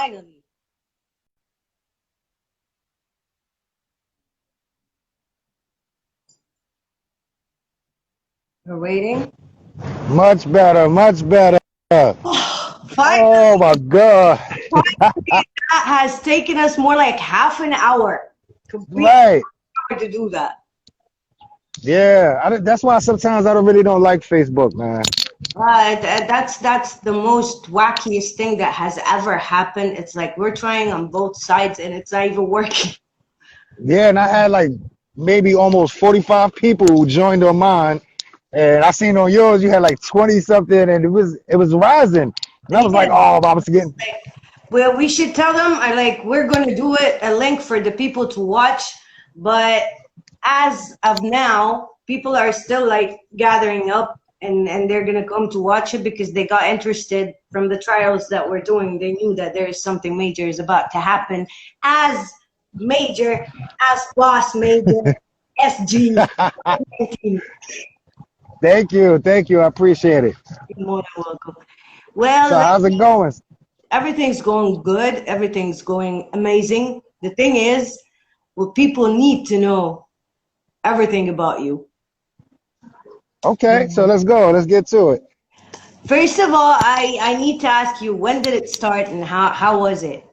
finally. We're waiting. Much better, much better. Oh Finally, my God. finally, that has taken us more like half an hour. Complete Right. hour to do that. Yeah. That's why sometimes I don't really don't like Facebook, man. That's the most wackiest thing that has ever happened. It's like we're trying on both sides and it's not even working. Yeah, and I had like maybe almost 45 people who joined on mine. And I seen on yours you had like 20 something and it was rising. And I was like, Yeah. oh, I was getting Well, we should tell them. I like we're gonna do it a link for the people to watch, but as of now, people are still like gathering up and they're gonna come to watch it because they got interested from the trials that we're doing. They knew that there is something major is about to happen, as major as boss major SG. thank you, I appreciate it. You're more than welcome. Well, So how's it going? everything's going good. Everything's going amazing. The thing is, what people need to know everything about you. Okay, so let's go. Let's get to it. First of all, I need to ask you, when did it start and how was it?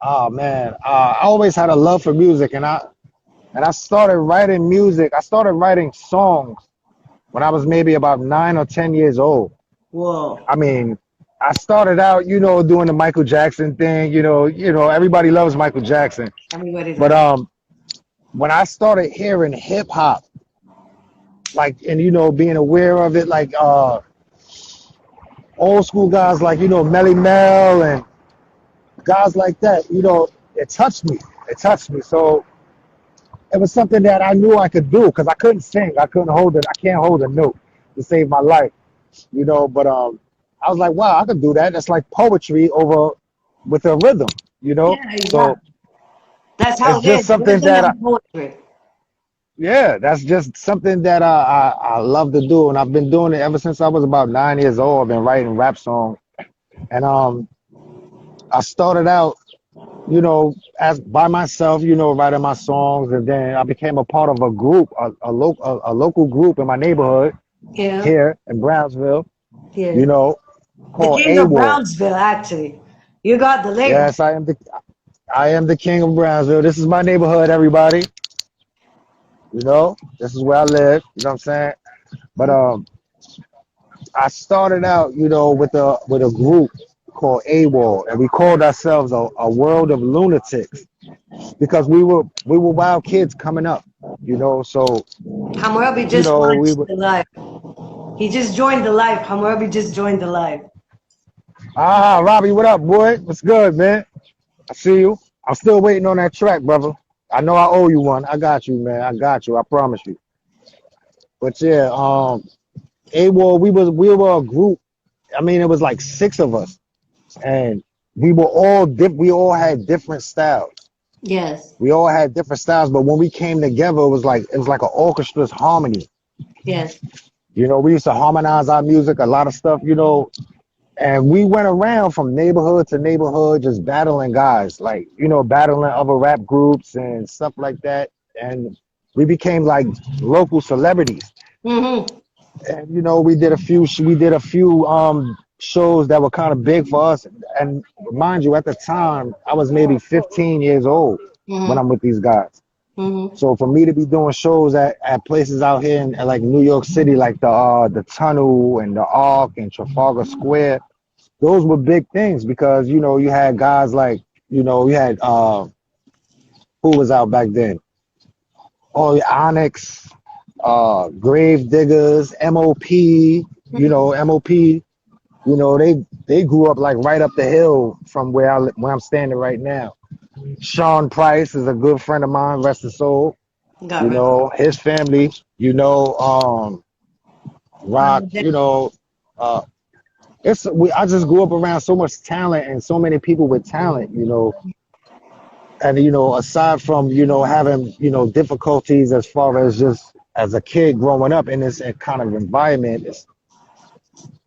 Oh man, I always had a love for music, and I started writing music. I started writing songs when I was maybe about 9 or 10 years old. Whoa. I mean, I started out, doing the Michael Jackson thing. Everybody loves Michael Jackson, Everybody but does. when I started hearing hip hop, like, and being aware of it, like old school guys like Melly Mel and guys like that, it touched me. It touched me. So it was something that I knew I could do because I couldn't sing. I couldn't hold it. I can't hold a note to save my life, But I was like, wow, I could do that. That's like poetry over with a rhythm, Yeah, So exactly. That's how it's it just is. something Rhythm that and poetry. yeah, that's just something that I love to do, and I've been doing it ever since I was about 9 years old. I've been writing rap songs, and I started out, as by myself, writing my songs, and then I became a part of a group, a local group in my neighborhood Yeah. here in Brownsville, Yeah. you know, The called king of AWOL. Brownsville, actually. You got the label. Yes, I am the king of Brownsville. This is my neighborhood, everybody. This is where I live. You know what I'm saying? But I started out, with a group called AWOL, and we called ourselves a world of lunatics because we were wild kids coming up. So Hammurabi just we launched were. the live. He just joined the live. Hammurabi just joined the live. Robbie, what up, boy? What's good, man? I see you. I'm still waiting on that track, brother. I know I owe you one. I got you, man. I got you. I promise you. But yeah, AWOL, we were a group. I mean, it was like six of us, and we all had different styles. Yes. We all had different styles, but when we came together, it was like an orchestra's harmony. Yes. We used to harmonize our music, a lot of stuff, and we went around from neighborhood to neighborhood just battling guys, like, battling other rap groups and stuff like that. And we became like local celebrities. Mm-hmm. And we did a few shows that were kind of big for us. And mind you, at the time, I was maybe 15 years old when Mm-hmm. I'm with these guys. Mm-hmm. So for me to be doing shows at places out here in like New York City, like the Tunnel and the Arc and Trafalgar Square, those were big things because you had guys like you had who was out back then? Oh, yeah, Onyx, Grave Diggers, MOP. MOP. They grew up like right up the hill from where I'm standing right now. Sean Price is a good friend of mine, rest his soul. Got rid of His family. Rock. Uh, I just grew up around so much talent and so many people with talent. And aside from having difficulties as far as just as a kid growing up in this kind of environment,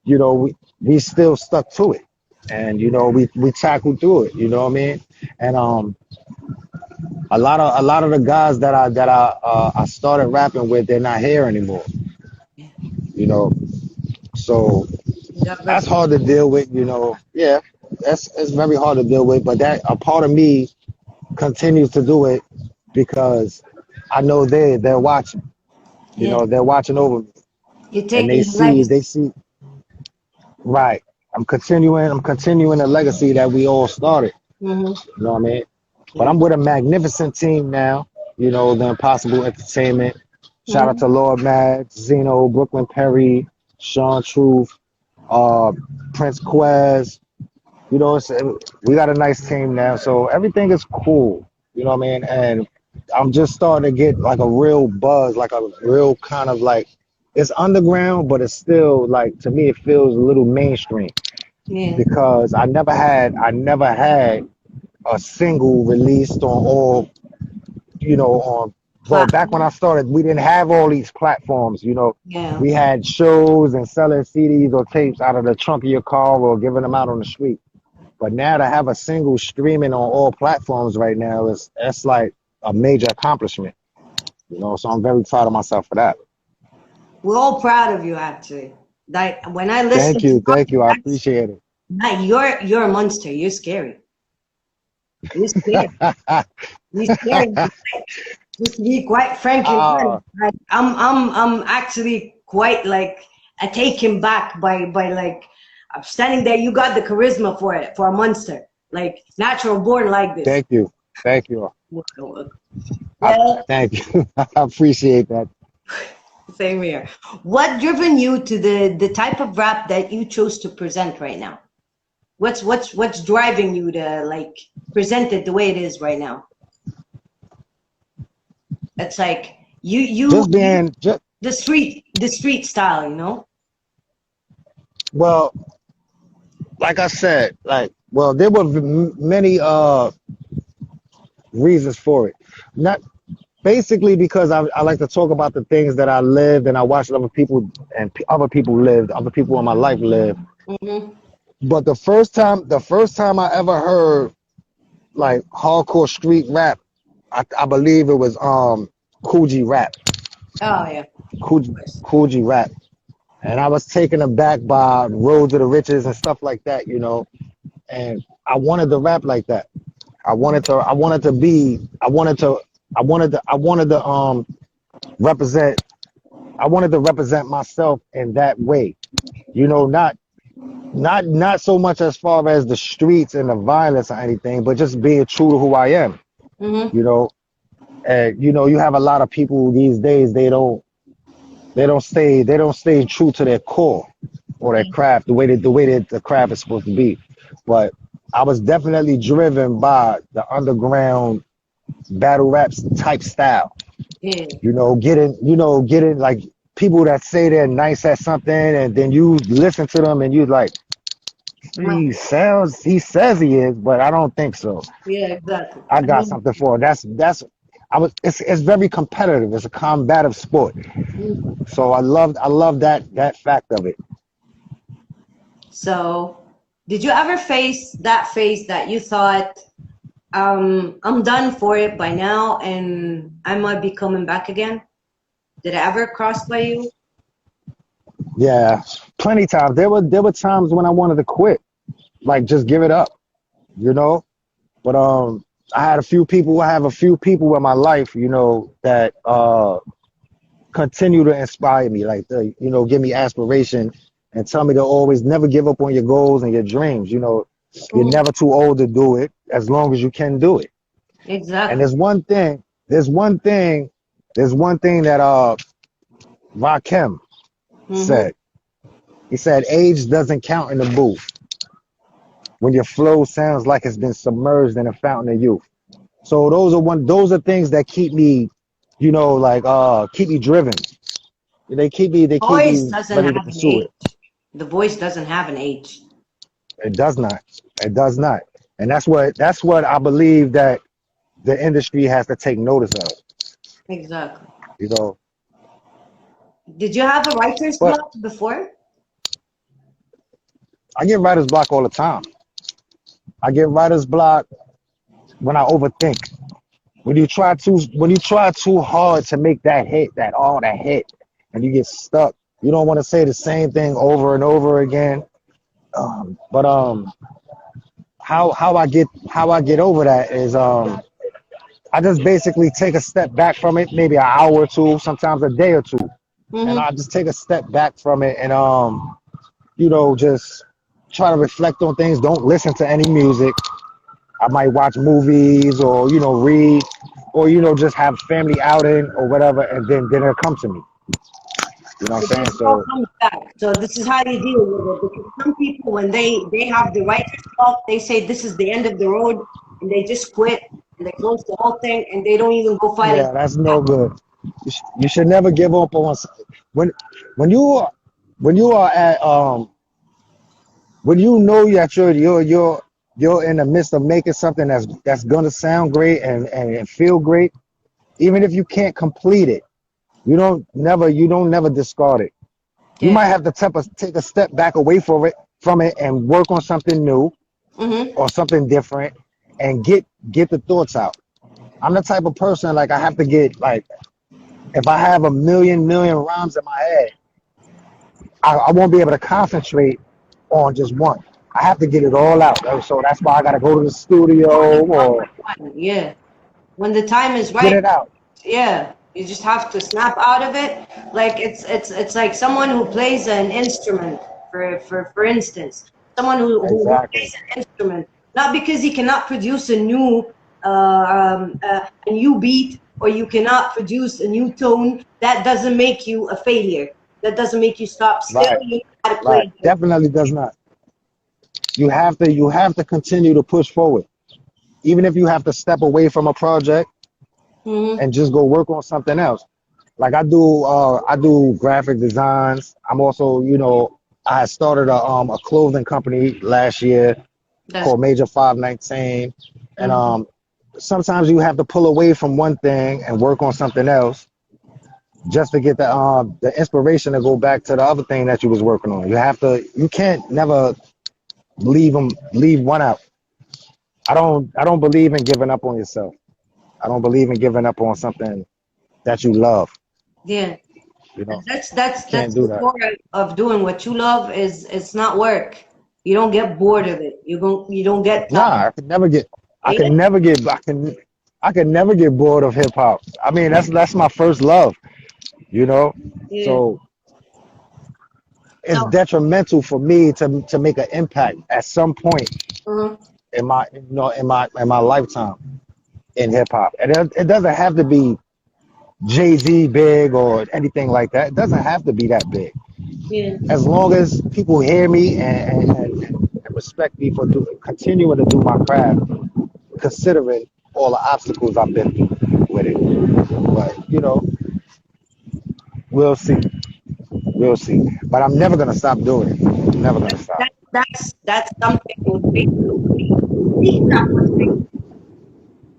we still stuck to it. and we tackled through it. You know what I mean? And a lot of the guys that I started rapping with, they're not here anymore. Yeah. You know, so God that's rest. hard to deal with. Yeah, it's very hard to deal with. But that a part of me continues to do it because I know they're watching. Yeah. They're watching over me, You're and taking the they legacy. see right. I'm continuing a legacy that we all started. Mm-hmm. You know what I mean? But Yeah. I'm with a magnificent team now. The Impossible Entertainment. Shout out Mm-hmm. to Lord Max, Zeno, Brooklyn Perry, Sean Truth, uh, Prince Quez. We got a nice team now, so everything is cool. You know what I mean? And I'm just starting to get like a real buzz, like a real kind of like it's underground, but it's still like to me it feels a little mainstream Yeah. because I never had a single released on all, on well, back when I Platform. started, we didn't have all these platforms. Yeah. We had shows and selling CDs or tapes out of the trunk of your car or giving them out on the street. But now to have a single streaming on all platforms right now is that's like a major accomplishment. So I'm very proud of myself for that. We're all proud of you, actually. Like when I listen Thank to you, thank you, you. I that's appreciate it. like you're a monster. You're scary. You're scary. You're scary. Just to be quite frankly uh, honest, like, I'm actually quite like taken back by like I'm standing there. You got the charisma for it for a monster, like natural born like this. Thank you, thank you. I Well, thank you. I appreciate that. same here. What driven you to the type of rap that you chose to present right now? What's driving you to like present it the way it is right now? It's like Just being just the street style, you know? well, like I said, there were many reasons for it. Not basically because I like to talk about the things that I lived and I watched other people and other people lived, other people in my life lived. Hmm. But the first time I ever heard like hardcore street rap, I believe it was Coogee rap, Oh yeah, of course. Coogee rap, and I was taken aback by Road to the Riches and stuff like that, and I wanted to rap like that. I wanted to represent I wanted to represent myself in that way. Not so much as far as the streets and the violence or anything, but just being true to who I am. Hmm. You know, and you have a lot of people these days they don't stay true to their core or their craft the way that the craft is supposed to be. But I was definitely driven by the underground battle raps type style. Yeah. Getting like people that say they're nice at something and then you listen to them and you like he says he is, but I don't think so. Yeah, exactly. I I got mean, something for it. It's very competitive. It's a combative sport. mm. So I love that fact of it. So did you ever face that phase that you thought, I'm done for it by now and I might be coming back again? Did it ever cross by you? Yeah, plenty times. There were times when I wanted to quit, like just give it up, you know. But I have a few people in my life, that continue to inspire me, like give me aspiration and tell me to always never give up on your goals and your dreams. You're Mhm. never too old to do it as long as you can do it. And Exactly. there's one thing that Rakim Hmm. said. He said, age doesn't count in the booth when your flow sounds like it's been submerged in a fountain of youth. So those are things that keep me, keep me driven. They keep me Voice doesn't ready to have an pursue it. age. The voice doesn't have an age. It does not. It does not. And that's what I believe that the industry has to take notice of. Exactly. You know, Did you have a writer's but block before? I get writer's block all the time. I get writer's block when I overthink. When you try too hard to make that hit, that hit, and you get stuck. You don't want to say the same thing over and over again. But how I get over that is I just basically take a step back from it, maybe an hour or two, sometimes a day or two, and Mm-hmm. I just take a step back from it and just try to reflect on things. Don't listen to any music. I might watch movies or read or just have family outing or whatever, and then it'll come to me. You know what It I'm saying? just all So comes back. So this is how you deal with it. Because some people, when they have the writer's block, they say this is the end of the road, and they just quit and they close the whole thing, and they don't even go fight yeah, again. that's no good. You should never give up on when when you are when you are at when you know that you're in the midst of making something that's gonna sound great and feel great, even if you can't complete it, you don't never discard it. You Yeah. might have to take a step back away from it and work on something new Mm-hmm. or something different and get the thoughts out. I'm the type of person like I have to get like if I have a million rhymes in my head, I won't be able to concentrate on just one. I have to get it all out. So that's why I got to go to the One studio one or by one. Yeah. When the time is get right, it out. yeah, you just have to snap out of it. Like it's like someone who plays an instrument, for instance, someone who Exactly. plays an instrument, not because he cannot produce a new beat, or you cannot produce a new tone. That doesn't make you a failure. That doesn't make you stop. Still, Right. you know how to Right. play. Definitely does not. You have to continue to push forward. Even if you have to step away from a project Mm-hmm. and just go work on something else. Like I do graphic designs. I'm also, I started a clothing company last year That's. called Major 519. And Mm-hmm. sometimes you have to pull away from one thing and work on something else just to get the inspiration to go back to the other thing that you was working on. You can't never leave one out. I don't believe in giving up on yourself. I don't believe in giving up on something that you love. Yeah. You know, you That's can't do the that. core of doing what you love. Is it's not work. You don't get bored of it. You don't get tired. Nah, I Yeah, can never get, I can never get bored of hip hop. I mean, that's my first love. You know, yeah. so it's So, detrimental for me to make an impact at some point mhm. in my lifetime in hip hop. And it doesn't have to be Jay-Z big or anything like that. It doesn't have to be that big. Yeah, As long as people hear me and respect me for continuing to do my craft, considering all the obstacles I've been through with it. But we'll see. We'll see. But I'm never gonna stop doing it. I'm never gonna stop. that's something motivational to me. Speaking of motivation,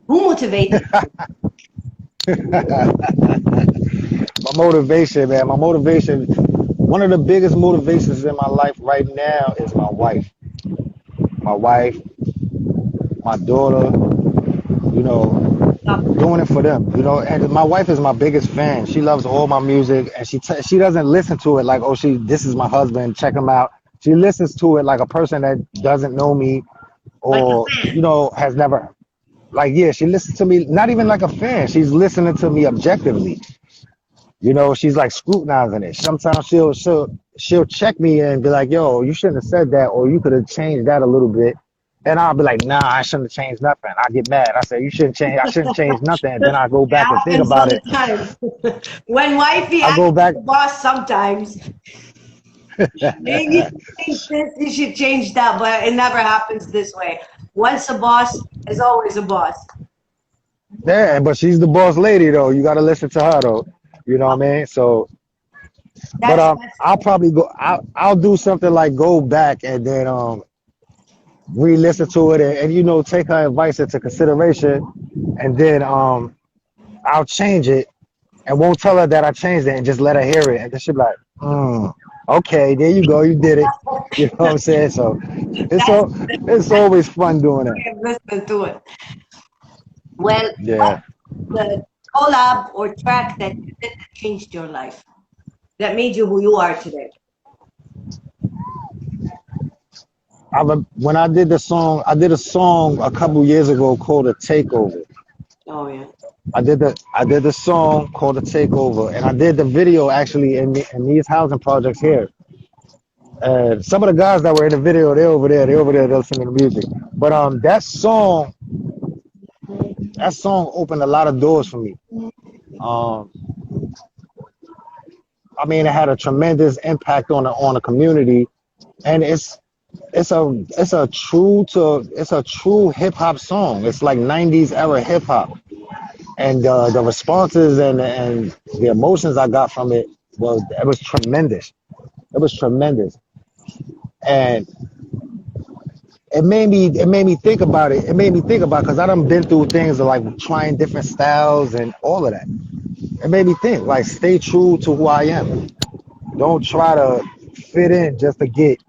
who motivates you? My motivation, man. My motivation. One of the biggest motivations in my life right now is my wife. My wife, my daughter. You know, doing it for them. And my wife is my biggest fan. She loves all my music, and she doesn't listen to it like, oh, this is my husband. Check him out. She listens to it like a person that doesn't know me Like a or fan. has never. Like, yeah, she listens to me, not even like a fan. She's listening to me objectively. She's like scrutinizing it. Sometimes she'll check me and be like, "Yo, you shouldn't have said that, or you could have changed that a little bit." And I'll be like, "Nah, I shouldn't have changed nothing." I get mad. I say, "You shouldn't change. I shouldn't change nothing." And then I go It back and think happens all about the it. time. When wifey I acts go back. like a boss sometimes, maybe you should change this, you should change that, but it never happens this way. Once a boss is always a boss. Yeah, but she's the boss lady though. You got to listen to her though. You know what I mean? So, but That's I'll probably go. I'll do something like go back and then re-listen to it and take her advice into consideration, and then I'll change it and won't tell her that I changed it and just let her hear it. And then she'll be like, okay, there you go, you did it. You know what I'm saying? So It's That's so it's always fun doing that. listen to it. Well, what Yeah. the collab or track that you did that changed your life, that made you who you are today? When I did a song a couple years ago called "A Takeover." Oh yeah. I did the song called "A Takeover," and I did the video actually in these housing projects here. And some of the guys that were in the video, they're over there. They're over there listening to music. But that song opened a lot of doors for me. Um, I mean, it had a tremendous impact on the community, and it's a true hip hop song. It's like '90s era hip hop, and the responses and the emotions I got from it was tremendous. It was tremendous, and it made me think about it. It made me think about because I done been through things of like trying different styles and all of that. It made me think like stay true to who I am. Don't try to fit in just to get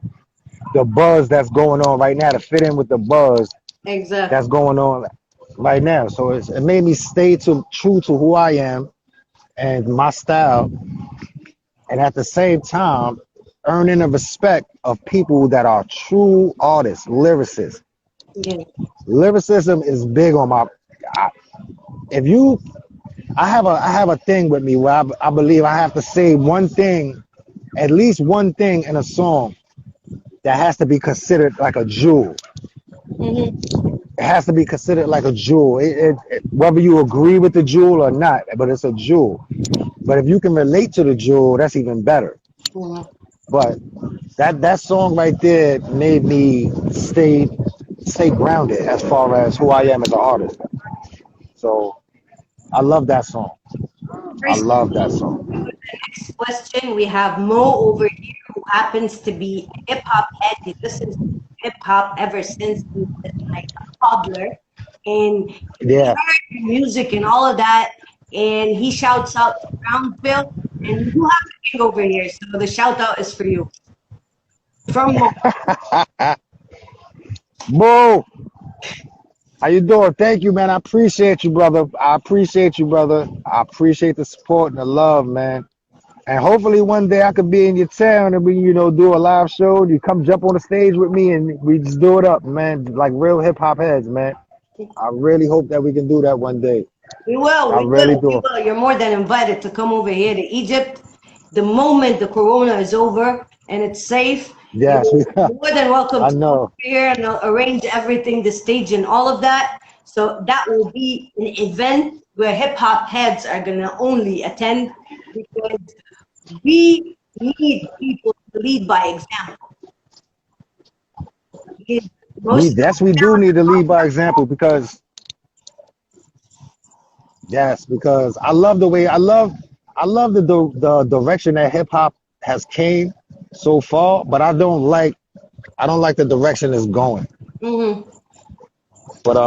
the buzz that's going on right now, to fit in with the buzz that's Exactly. going on right now. So it made me stay true to who I am and my style, and at the same time earning the respect of people that are true artists, lyricists. Yeah. Lyricism is big on my. I, if you, I have a thing with me where I believe I have to say one thing, at least one thing in a song that has to be considered like a jewel. Hmm. It has to be considered like a jewel. Whether you agree with the jewel or not, but it's a jewel. But if you can relate to the jewel, that's even better. Hmm. But that song right there made me stay grounded as far as who I am as an artist. So I love that song. I love that song. Next question, we have Mo over here who happens to be a hip hop head. He listens to hip hop ever since he was like a toddler. And he Yeah. heard your music and all of that. And he shouts out to Brownsville. And you have the king over here. So the shout out is for you. From Mo. Boo! How you doing? Thank you, man. I appreciate you, brother. I appreciate you, brother. I appreciate the support and the love, man. And hopefully one day I could be in your town and we, do a live show. And you come jump on the stage with me and we just do it up, man. Like real hip hop heads, man. I really hope that we can do that one day. We will, I we really will, we do. will. You're more than invited to come over here to Egypt. The moment the corona is over and it's safe, you're Yes, more than welcome I to come over know. here and I'll arrange everything, the stage and all of that. So that will be an event where hip hop heads are gonna only attend because we need people to lead by example. Because most of We do need to lead by the example because yes, because I love the direction that hip hop has came so far, but I don't like the direction it's going. Mhm. But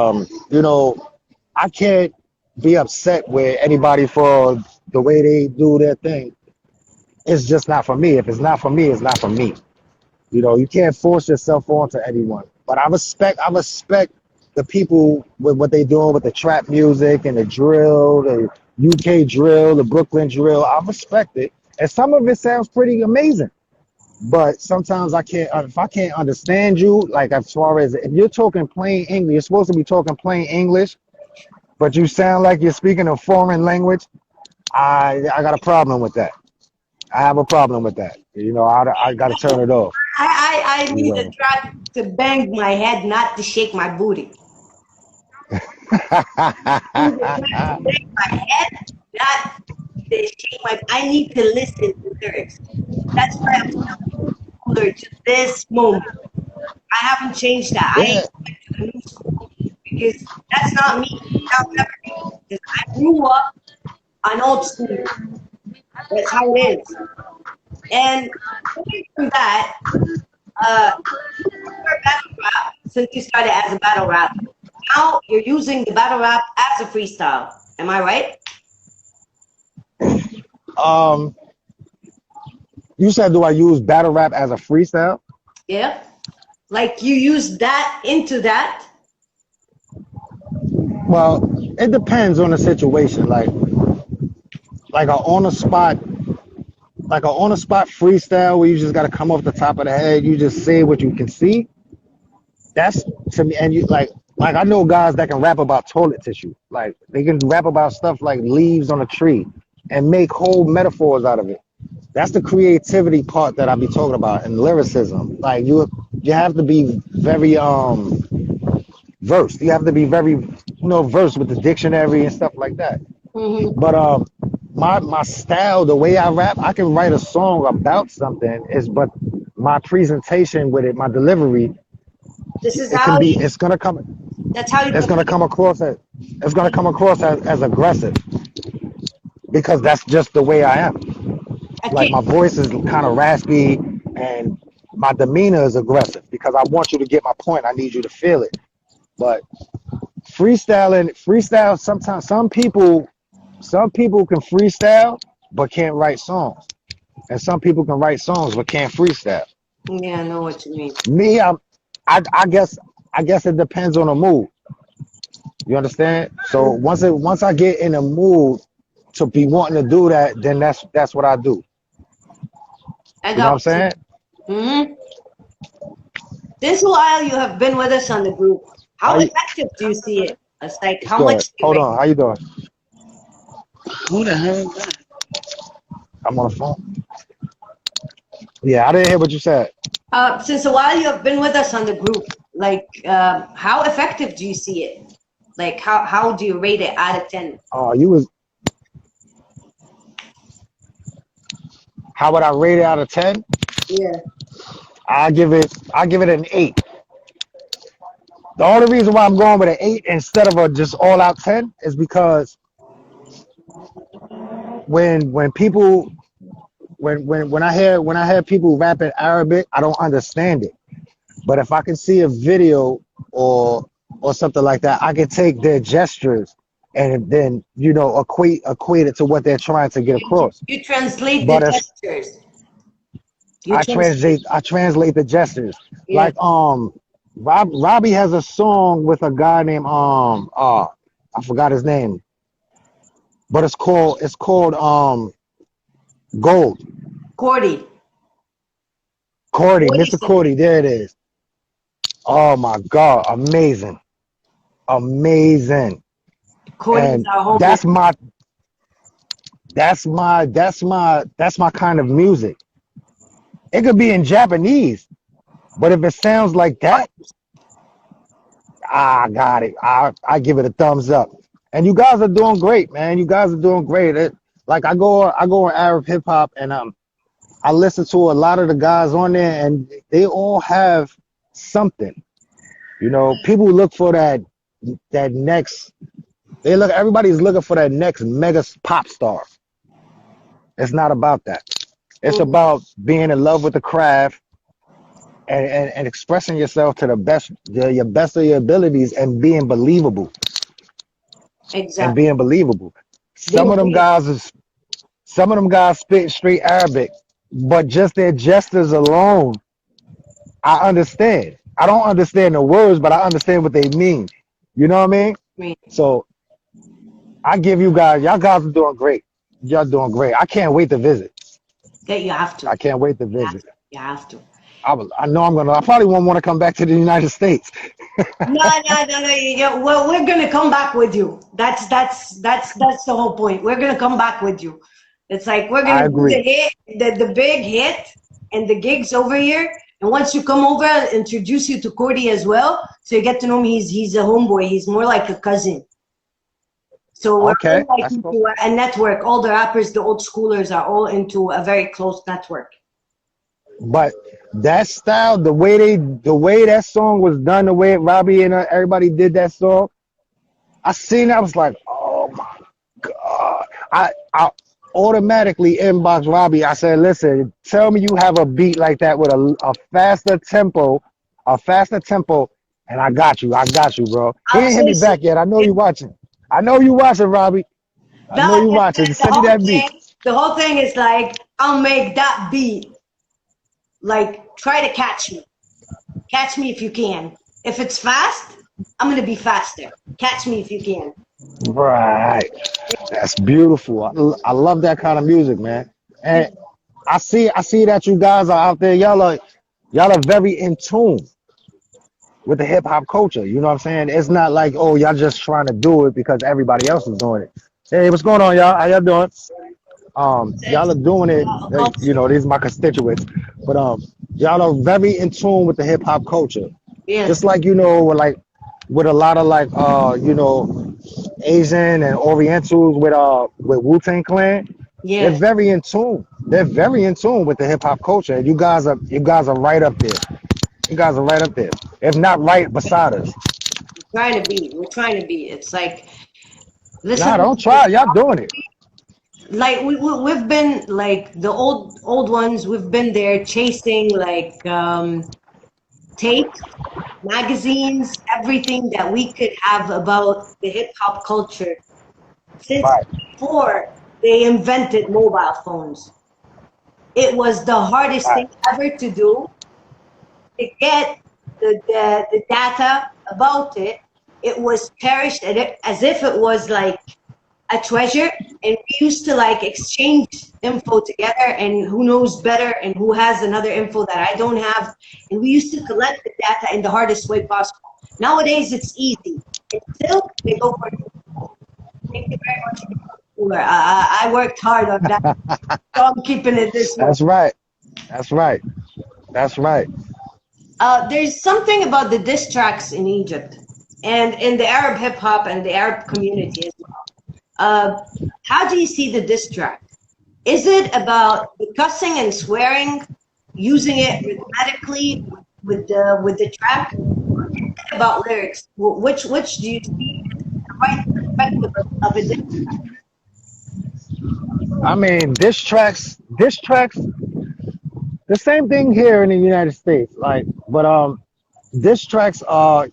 I can't be upset with anybody for the way they do their thing. It's just not for me. If it's not for me, it's not for me. You can't force yourself onto anyone. But I respect the people with what they doing with the trap music and the drill, the UK drill, the Brooklyn drill. I respect it. And some of it sounds pretty amazing. But sometimes I can't, if I can't understand you, like as far as if you're talking plain English, you're supposed to be talking plain English, but you sound like you're speaking a foreign language. I got a problem with that. I have a problem with that. I got to turn it off. I You need a know. track to bang my head, not to shake my booty. I need a track to bang my head, not to shake my. I need to listen to lyrics. That's why I'm still cooler to this moment. I haven't changed that. I Yeah. ain't going to the new school because that's not me. That'll never be me. Because I grew up on old school. That's how it is. And coming from that, your battle rap, since you started as a battle rap, now you're using the battle rap as a freestyle. Am I right? Um, you said, do I use battle rap as a freestyle? Yeah. Like you use that into that? Well, it depends on the situation. Like a on the spot, like a on the spot freestyle where you just got to come off the top of the head. You just say what you can see. That's to me, and you like I know guys that can rap about toilet tissue. Like they can rap about stuff like leaves on a tree and make whole metaphors out of it. That's the creativity part that I be talking about and lyricism. Like you have to be very versed. You have to be very versed with the dictionary and stuff like that. Mm-hmm. But my style, the way I rap, I can write a song about something. But my presentation with it, my delivery, This is it can how be. you. That's how you It's gonna come communicate. across as aggressive because that's just the way I am. Like Okay. my voice is kind of raspy and my demeanor is aggressive because I want you to get my point. I need you to feel it. But freestyle. Sometimes some people can freestyle but can't write songs, and some people can write songs but can't freestyle. Yeah, I know what you mean. Me, I guess it depends on the mood. You understand? So once I get in a mood to be wanting to do that, then that's what I do. I You know what I'm got saying? you. Mm-hmm. This while you have been with us on the group, How how you, effective do you see it? It's like it's how good. much do you Hold rate? on. How you doing? Who the hell is that? I'm on the phone. Yeah, I didn't hear what you said. Since a while you have been with us on the group, like how effective do you see it? Like how do you rate it out of 10? You was How would I rate it out of 10? Yeah. I give it an 8. The only reason why I'm going with an 8 instead of a just all out 10 is because when people when I hear people rapping Arabic, I don't understand it. But if I can see a video or or something like that, I can take their gestures and then equate it to what they're trying to get across. You translate the But if gestures. You translate. I translate the gestures. Yeah. Like Robbie has a song with a guy named I forgot his name, but it's called Gold. Cordy. Cordy, What do you Mr. say? Cordy, there it is. Oh my God, amazing, amazing. Cordy is And our homeboy. that's my kind of music. It could be in Japanese, but if it sounds like that, I got it. I give it a thumbs up. And you guys are doing great, man. You guys are doing great. Like I go on Arab hip hop and I listen to a lot of the guys on there and they all have something. You know, people look for that next everybody's looking for that next mega pop star. It's not about that. It's Mhm. about being in love with the craft and expressing yourself to your best of your abilities and being believable. And Exactly. being believable. Being real. Some of them guys spit straight Arabic, but just their gestures alone, I understand. I don't understand the words, but I understand what they mean. You know what I mean? I mean, So I give y'all guys are doing great. Y'all doing great. I can't wait to visit. that you have to. I can't wait to You have visit. to. You have to. I know I probably won't want to come back to the United States. No, no, no, no. Well, we're gonna come back with you. That's the whole point. We're gonna come back with you. It's like we're I gonna do the agree. hit, the big hit, and the gigs over here. And once you come over, I'll introduce you to Cordy as well, so you get to know him. He's a homeboy. He's more like a cousin. So we're Okay, all like that's cool. into a network. All the rappers, the old schoolers, are all into a very close network. But that style, the way that song was done, the way Robbie and everybody did that song, I seen that, I was like, oh my God. I automatically inboxed Robbie. I said, listen, tell me you have a beat like that with a faster tempo, and I got you, bro. He I'll ain't hit me chase you. back yet. I know you watching. I know you watching, Robbie. I know No, you watching. the Send me whole that beat. thing, the whole thing is like I'll make that beat like try to catch me. Catch me if you can. If it's fast, I'm gonna be faster. Catch me if you can. Right. That's beautiful. I love that kind of music, man. And I see that you guys are out there. Y'all are very in tune with the hip hop culture. You know what I'm saying? It's not like, oh, y'all just trying to do it because everybody else is doing it. Hey, what's going on, y'all? How y'all doing? Y'all are It's doing it. a culture. These are my constituents, but y'all are very in tune with the hip hop culture. Just Yes, like with a lot of Asian and Orientals with Wu-Tang Clan. They're yes. very in tune. They're very in tune with the hip hop culture. And you guys are right up there. You guys are right up there. If not right beside us. We're trying to be. We're trying to be. It's like listen Nah, to don't try. Y'all doing it. like we've been like the old ones. We've been there chasing like tapes, magazines, everything that we could have about the hip hop culture since Right. before they invented mobile phones. It was the hardest Right. thing ever to do to get the data about it. It was cherished as if it was like a treasure, and we used to like exchange info together, and who knows better and who has another info that I don't have, and we used to collect the data in the hardest way possible. Nowadays it's easy, and still they go for it. Thank you very much. I worked hard on that, so I'm keeping it this way. That's right. That's right. That's right. There's something about the diss tracks in Egypt and in the Arab hip hop and the Arab community as well. How do you see the diss track? Is it about the cussing and swearing, using it rhythmically with the track, or is it about lyrics? Which do you see the right perspective of a diss? I mean, diss tracks, the same thing here in the United States. But diss tracks are,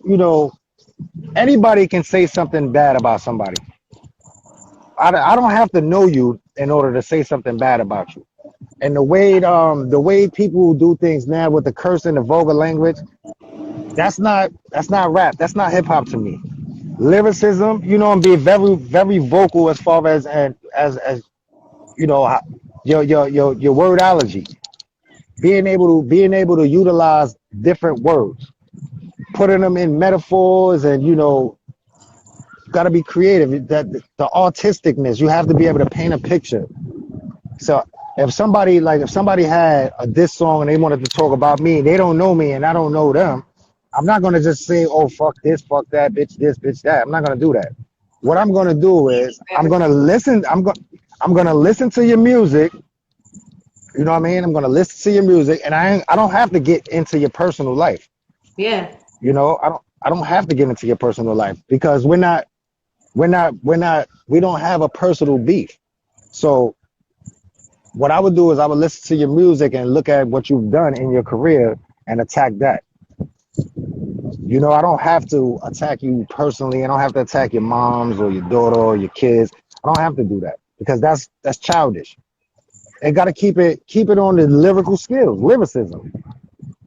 anybody can say something bad about somebody. I don't have to know you in order to say something bad about you. And the way people do things now with the curse and the vulgar language, that's not rap. That's not hip hop to me. Lyricism, and be very very vocal as far as you know how- your wordology, being able to utilize different words, putting them in metaphors, and got to be creative. That the artisticness, you have to be able to paint a picture. So if somebody had a diss song and they wanted to talk about me, they don't know me and I don't know them, I'm not gonna just say, oh fuck this, fuck that, bitch this, bitch that. I'm not gonna do that. What I'm gonna do is I'm gonna listen. I'm gonna listen to your music. You know what I mean? I'm gonna listen to your music, and I don't have to get into your personal life. Yeah, I don't have to get into your personal life because we don't have a personal beef. So what I would do is I would listen to your music and look at what you've done in your career and attack that. I don't have to attack you personally. I don't have to attack your moms or your daughter or your kids. I don't have to do that because that's childish. And got to keep it on the lyrical skills, lyricism.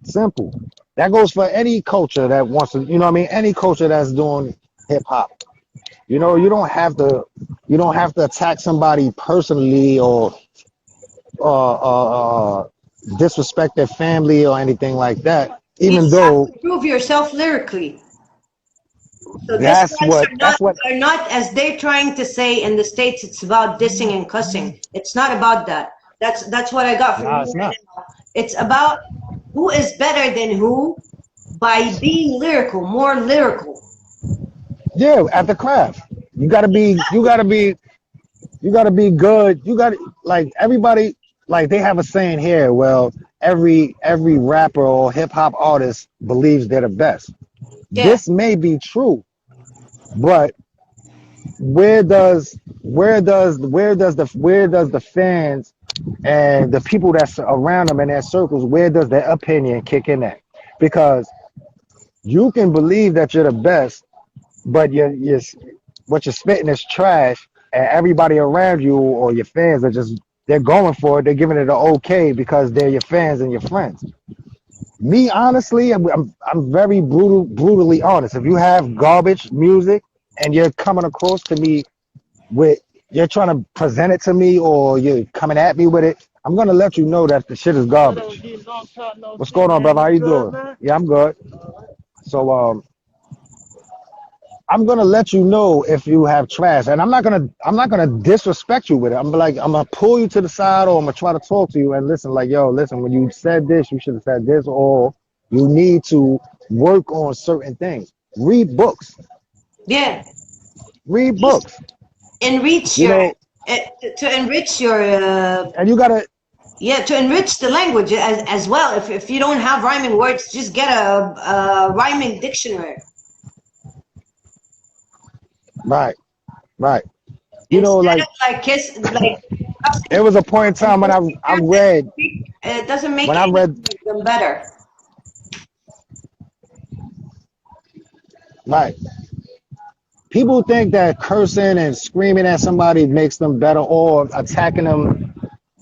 Simple. That goes for any culture that wants to, what I mean, any culture that's doing hip hop. You don't have to attack somebody personally or disrespect their family or anything like that. you Even just have though to prove yourself lyrically. So diss that's tracks what that's what are not as they're trying to say in the States. It's about dissing and cussing. It's not about that. That's what I got from no, you it's right not. now. It's about who is better than who by being lyrical, more lyrical. Yeah, at the craft. You gotta be good. You gotta like everybody like they have a saying here. Well, every rapper or hip hop artist believes they're the best. Yeah, This may be true, but where does the fans and the people that's around them in their circles, where does their opinion kick in at? Because you can believe that you're the best, but what you're spitting is trash, and everybody around you or your fans are just they're going for it. They're giving it an okay because they're your fans and your friends. Me honestly, I'm very brutally honest. If you have garbage music and you're coming across to me with you're trying to present it to me or you're coming at me with it, I'm gonna let you know that the shit is garbage. What's going on, brother? How you doing? Yeah, I'm good. So I'm gonna let you know if you have trash, and I'm not gonna disrespect you with it. I'm gonna pull you to the side, or I'm gonna try to talk to you and listen. Like, yo, listen, when you said this, you should have said this, or you need to work on certain things. Read books. Yeah. Read books. Enrich You your know, to enrich your and you gotta yeah, to enrich the language as well. If you don't have rhyming words, just get a rhyming dictionary right, right. You know, instead like of like kiss like it cussing was a point in and time when kissing I them. read It doesn't make when I any read of them better. right. People think that cursing and screaming at somebody makes them better, or attacking them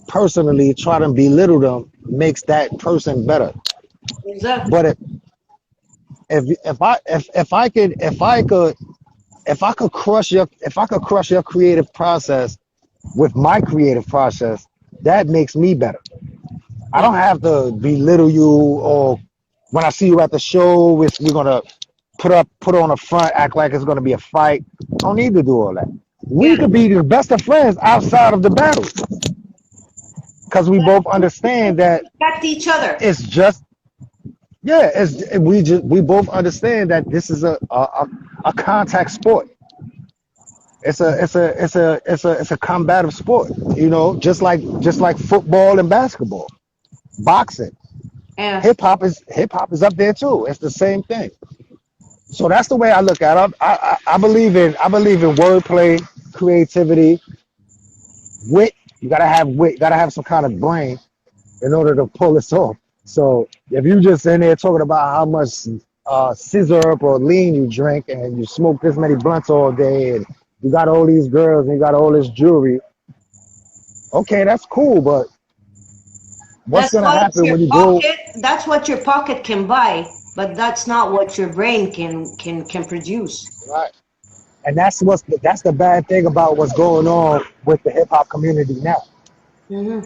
personally, try to belittle them makes that person better. Exactly. But if I could crush your creative process with my creative process, that makes me better. I Yeah. don't have to belittle you, or when I see you at the show, we're gonna put on a front, act like it's gonna be a fight. Don't need to do all that. Yeah. We could be the best of friends outside of the battle because we both understand that Respect each other. it's just yeah, we both understand that this is a contact sport. It's a combative sport. You know, just like football and basketball, boxing, Yeah. hip hop is up there too. It's the same thing. So that's the way I look at it. I believe in wordplay, creativity, wit. You gotta have wit. You gotta have some kind of brain in order to pull this off. So if you just in there talking about how much scissor or lean you drink and you smoke this many blunts all day and you got all these girls and you got all this jewelry, okay, that's cool. But what's That's gonna what happen your when you go pocket. That's what your pocket can buy, but that's not what your brain can produce. right? And that's the bad thing about what's going on with the hip hop community now. Hmm.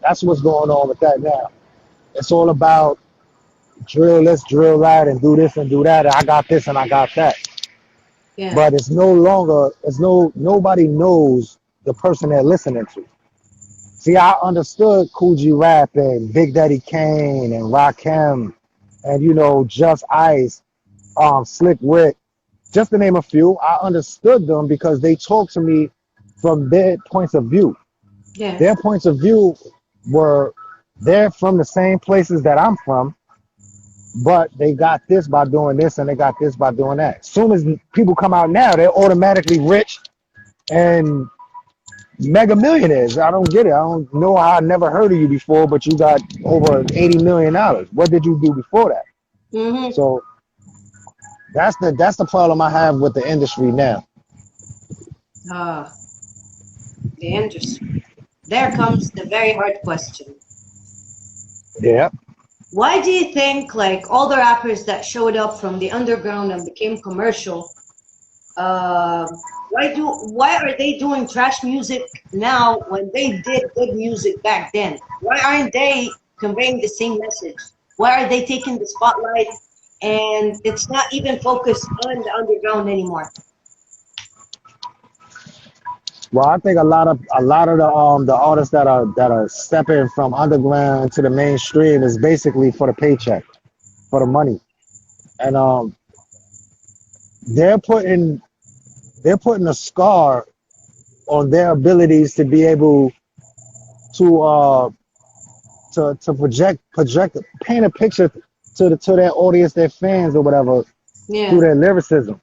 That's what's going on with that now. It's all about drill this, drill that, and do this and do that. And I got this and I got that. Yeah. But it's no longer, nobody knows the person they're listening to. See, I understood Coogee Rap and Big Daddy Kane and Rakim and Just Ice, Slick Rick, just to name a few. I understood them because they talked to me from their points of view. Yeah. Their points of view were they're from the same places that I'm from, but they got this by doing this and they got this by doing that. As soon as people come out now, they're automatically rich and mega millionaires. I don't get it. I don't know how I never heard of you before, but you got over $80 million. What did you do before that? Hmm. So that's the problem I have with the industry now. Ah, the industry. There comes the very hard question. Yeah. Why do you think like all the rappers that showed up from the underground and became commercial, uh, why are they doing trash music now when they did good music back then? Why aren't they conveying the same message? Why are they taking the spotlight and it's not even focused on the underground anymore? Well, I think a lot of the artists that are stepping from underground to the mainstream is basically for the paycheck, for the money, and they're putting they're putting a scar on their abilities to be able to project paint a picture to their audience, their fans or whatever, through Yeah, their lyricism,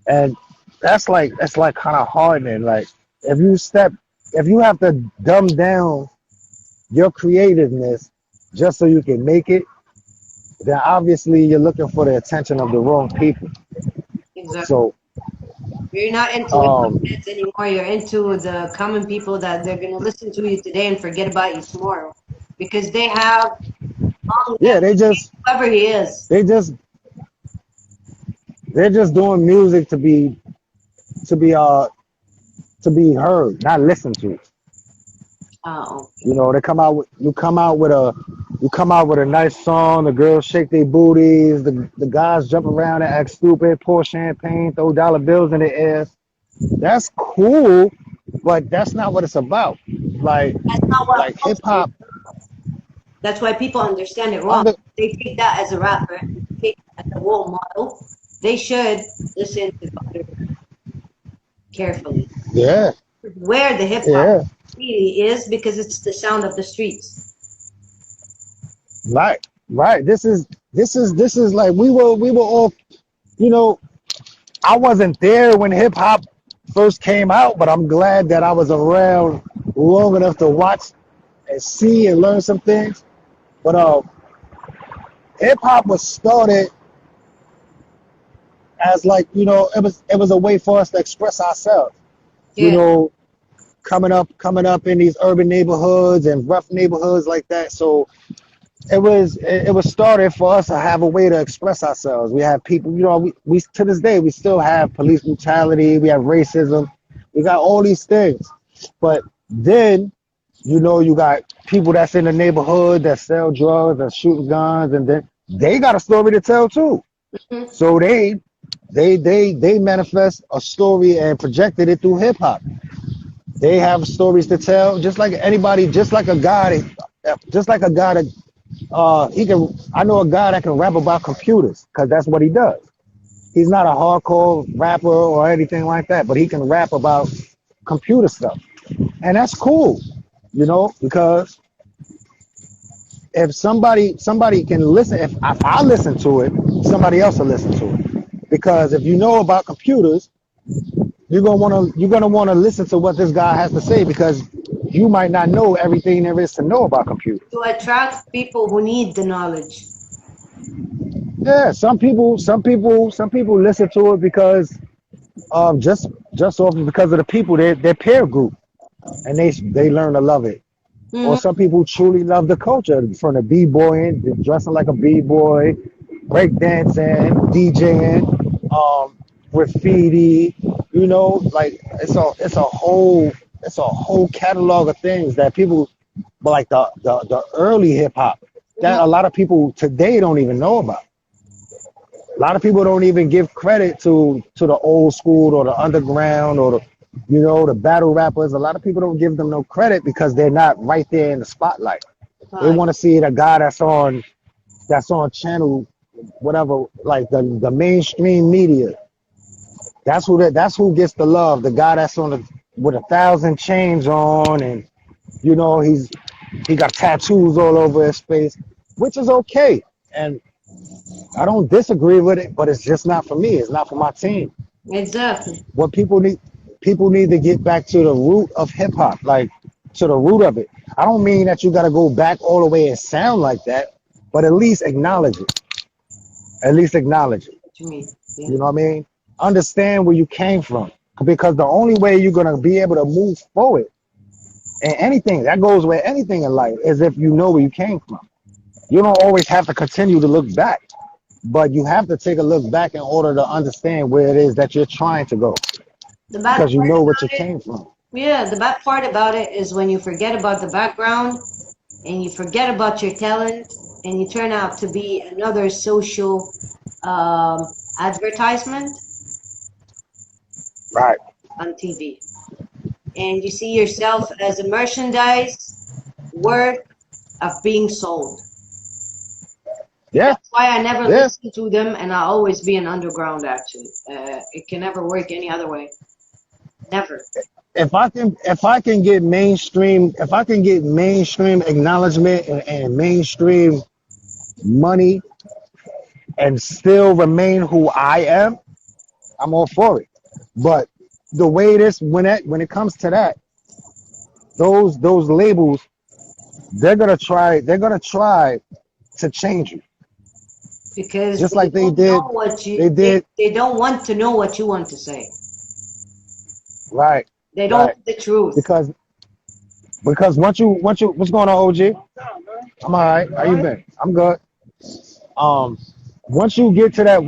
and that's like kind of hardening. Like if you step if you have to dumb down your creativeness just so you can make it, then obviously you're looking for the attention of the wrong people. exactly. So, You're not into hip hop um, heads anymore. You're into the common people that they're gonna listen to you today and forget about you tomorrow, because they have long yeah, live whoever he is. they just they're just doing music to be uh to be heard, not listened to. Oh, You know, they come out with you come out with a nice song. The girls shake their booties. The guys jump around and act stupid, pour champagne, throw dollar bills in the air. That's cool, but that's not what it's about. Like that's not what like hip culture is. hop That's why people understand it wrong. under They take that as a rapper, take that as a role model. They should listen to other carefully. yeah Where the hip hop yeah really is, because it's the sound of the streets. right. This is like we were all, you know, I wasn't there when hip hop first came out, but I'm glad that I was around long enough to watch and see and learn some things. But hip hop was started as like, you know, it was a way for us to express ourselves. You Yeah. know, coming up in these urban neighborhoods and rough neighborhoods like that. So it was started for us to have a way to express ourselves. We have people, you know, we to this day we still have police brutality, we have racism, we got all these things. But then, you know, you got people that's in the neighborhood that sell drugs and shooting guns, and then they got a story to tell too. Mhm. So they manifest a story and projected it through hip hop. They have stories to tell, just like anybody, just like a guy that he can. I know a guy that can rap about computers because that's what he does. He's not a hardcore rapper or anything like that, but he can rap about computer stuff, and that's cool, you know, because if somebody can listen, if I listen to it, somebody else will listen to it. Because if you know about computers, you're gonna wanna listen to what this guy has to say because you might not know everything there is to know about computers. To attract people who need the knowledge. Yeah, some people listen to it because just off because of the people, their peer group, and they learn to love it. Or Mhm. some people truly love the culture from the b-boying, dressing like a b-boy, breakdancing, DJing, graffiti. You know, like it's a whole catalog of things that people, but like the early hip hop Mhm. that a lot of people today don't even know about. A lot of people don't even give credit to the old school or the underground or the battle rappers. A lot of people don't give them no credit because they're not right there in the spotlight. They Right. want to see a guy that's on channel whatever, like the mainstream media. That's who gets the love. The guy that's on the with 1,000 chains on, and he got tattoos all over his face, which is okay. And I don't disagree with it, but it's just not for me. It's not for my team. Exactly. What people need to get back to the root of hip hop, like to the root of it. I don't mean that you got to go back all the way and sound like that, but at least acknowledge it. At least acknowledge it. What you mean? Yeah. You know what I mean? Understand where you came from, because the only way you're gonna be able to move forward and anything that goes with anything in life is if you know where you came from. You don't always have to continue to look back, but you have to take a look back in order to understand where it is that you're trying to go, The bad because you part know what you about it, came from. yeah, the bad part about it is when you forget about the background and you forget about your talent and you turn out to be another social advertisement Right. on TV. And you see yourself as a merchandise worth of being sold. Yeah. That's why I never Yeah. listen to them, and I always be an underground. Actually, it can never work any other way. Never. If I can get mainstream acknowledgement and mainstream money and still remain who I am, I'm all for it. But the way it is, when it comes to that, those labels, they're gonna try to change you, Because just they like they don't know did what they you did they don't want to know what you want to say. right, They don't right. want the truth. Because once you what's going on, OG? I'm all right. How you been? I'm good. Um, once you get to that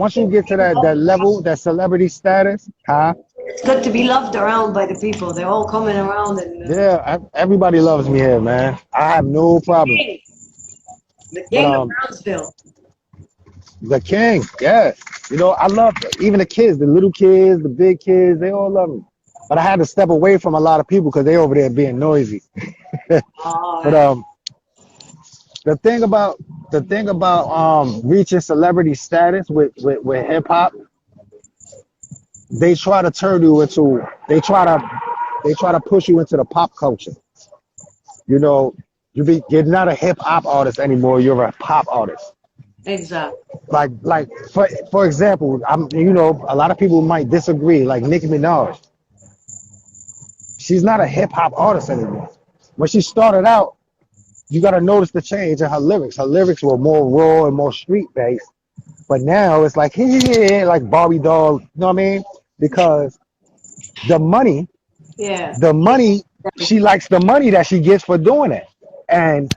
level, that celebrity status, huh? It's good to be loved around by the people. They're all coming around and Yeah, everybody loves me here, man. I have no problem. king, the But king of Brownsville. the king, yeah. I love even the kids, the little kids, the big kids, they all love me. But I had to step away from a lot of people because they over there being noisy. But Oh, the thing about reaching celebrity status with hip hop, they try to turn you into they try to push you into the pop culture. You know, you're not a hip hop artist anymore. You're a pop artist. exactly. Like for example, a lot of people might disagree. Like Nicki Minaj, she's not a hip hop artist anymore. When she started out, you got to notice the change in her lyrics. Her lyrics were more raw and more street based. But now it's like like Barbie doll. You know what I mean? Because the money, Yeah. the money, she likes the money that she gets for doing it. And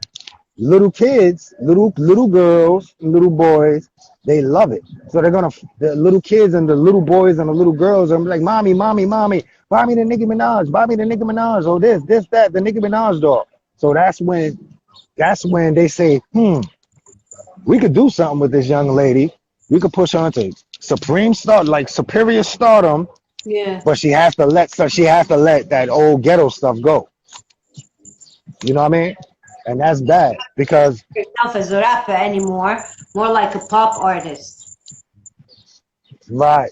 little kids, little girls, little boys, they love it. So the little kids and the little boys and the little girls are like, mommy, mommy, mommy, buy me the Nicki Minaj, buy me the Nicki Minaj, or this, that, the Nicki Minaj doll. So that's when they say, we could do something with this young lady. We could push her into superior stardom, Yeah. but she has to let that old ghetto stuff go. You know what I mean? And that's bad because Yourself as a rapper anymore, more like a pop artist. right.